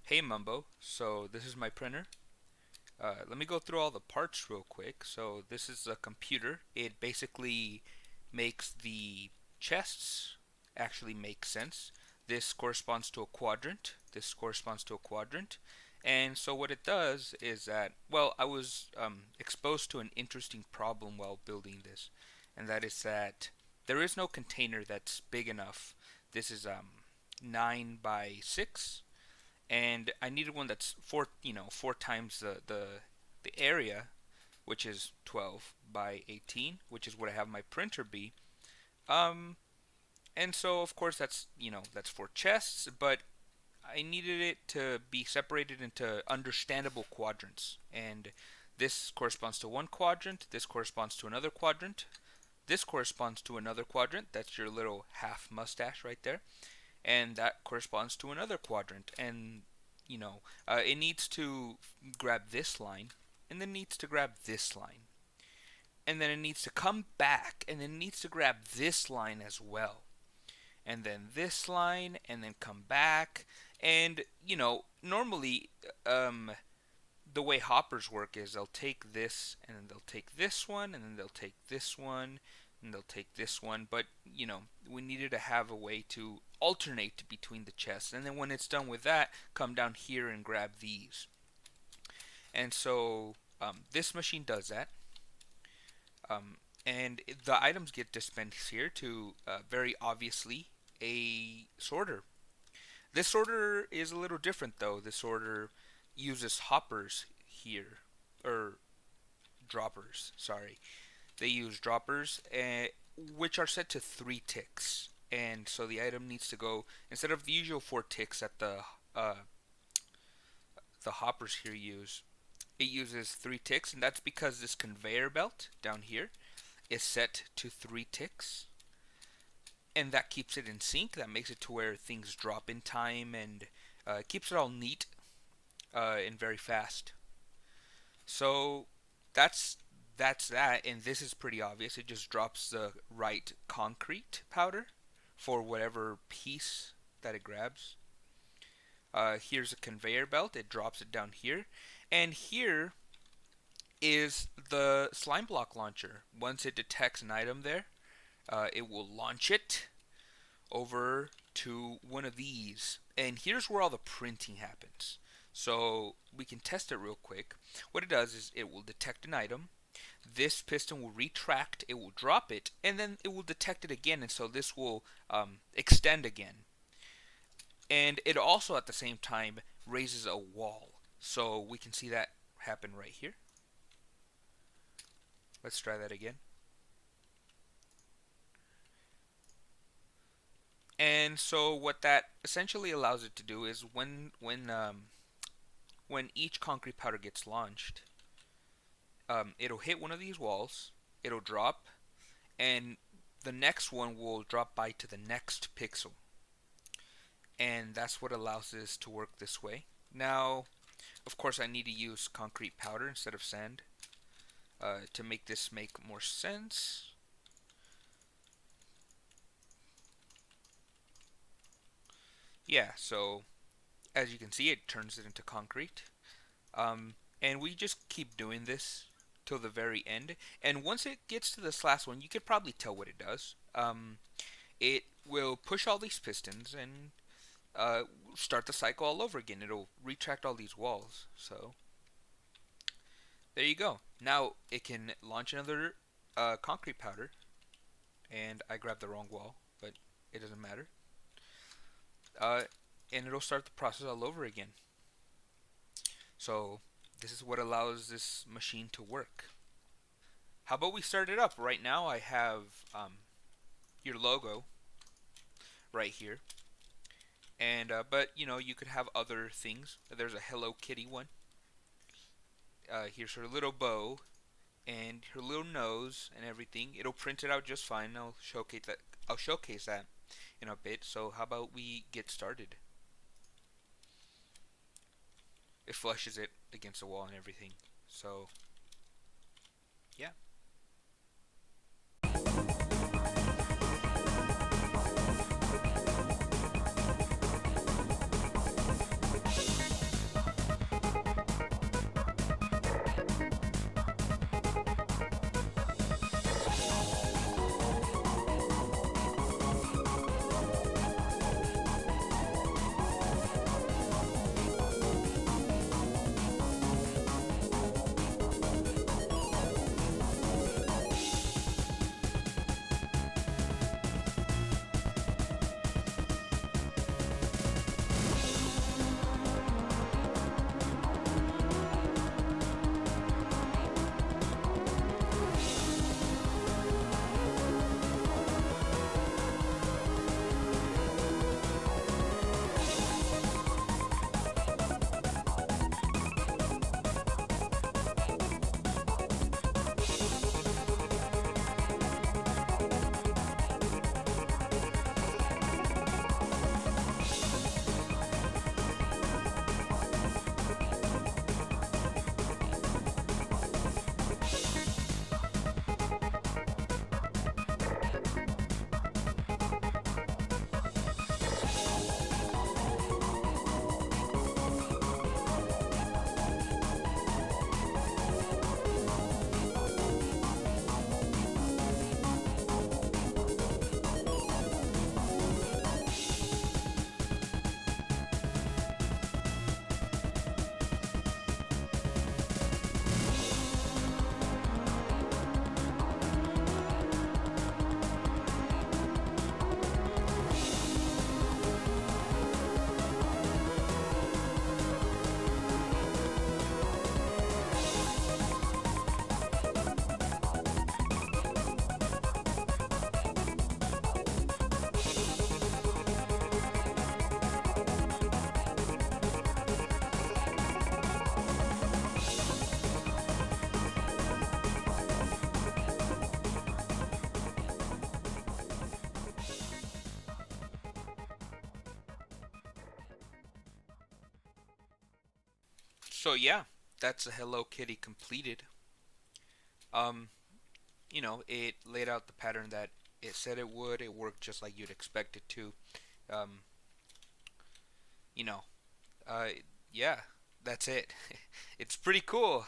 Hey Mumbo, so this is my printer. Let me go through all the parts real quick. So this is a computer. It basically makes the chests actually make sense. This corresponds to a quadrant. This corresponds to a quadrant. And so what it does is that, well, I was exposed to an interesting problem while building this, and that is that there is no container that's big enough. This is 9 by 6, and I needed one that's four times the area, which is 12 by 18, which is what I have my printer be. Um, and so of course that's for chests, but I needed it to be separated into understandable quadrants, and this corresponds to one quadrant. This corresponds to another quadrant. This corresponds to another quadrant. That's your little half mustache right there, and that corresponds to another quadrant. And it needs to grab this line, and then needs to grab this line, and then it needs to come back, and then it needs to grab this line as well, and then this line, and then come back. And normally, the way hoppers work is they'll take this, and then they'll take this one, and then they'll take this one, and they'll take this one. But we needed to have a way to alternate between the chests, and then when it's done with that, come down here and grab these. And so this machine does that. And the items get dispensed here to very obviously a sorter. This sorter is a little different though. This sorter uses hoppers here, or droppers, sorry. They use droppers, which are set to 3 ticks. And so the item needs to go, instead of the usual 4 ticks that the hoppers here use, it uses 3 ticks, and that's because this conveyor belt down here is set to 3 ticks. And that keeps it in sync. That makes it to where things drop in time, and keeps it all neat and very fast. So that's that, and this is pretty obvious. It just drops the right concrete powder for whatever piece that it grabs. Here's a conveyor belt. It drops it down here, and here is the slime block launcher. Once it detects an item there, it will launch it over to one of these. And here's where all the printing happens. So we can test it real quick. What it does is it will detect an item. This piston will retract, it will drop it, and then it will detect it again, and so this will extend again. And it also at the same time raises a wall. So we can see that happen right here. Let's try that again. And so what that essentially allows it to do is when each concrete powder gets launched, it'll hit one of these walls, it'll drop, and the next one will drop by to the next pixel. And that's what allows this to work this way. Now, of course, I need to use concrete powder instead of sand to make this make more sense. Yeah, so as you can see, it turns it into concrete. And we just keep doing this till the very end. And once it gets to this last one, you could probably tell what it does. It will push all these pistons and start the cycle all over again. It'll retract all these walls. So there you go. Now it can launch another concrete powder. And I grabbed the wrong wall, but it doesn't matter. Uh, and it'll start the process all over again. So this is what allows this machine to work. How about we start it up? Right now I have your logo right here. And but you could have other things. There's a Hello Kitty one. Here's her little bow and her little nose and everything. It'll print it out just fine. I'll showcase that in a bit. So how about we get started? It flushes it against the wall and everything. So yeah. So yeah, that's a Hello Kitty completed. Um, it laid out the pattern that it said it would. It worked just like you'd expect it to. Um, you know, uh, yeah, that's it. It's pretty cool.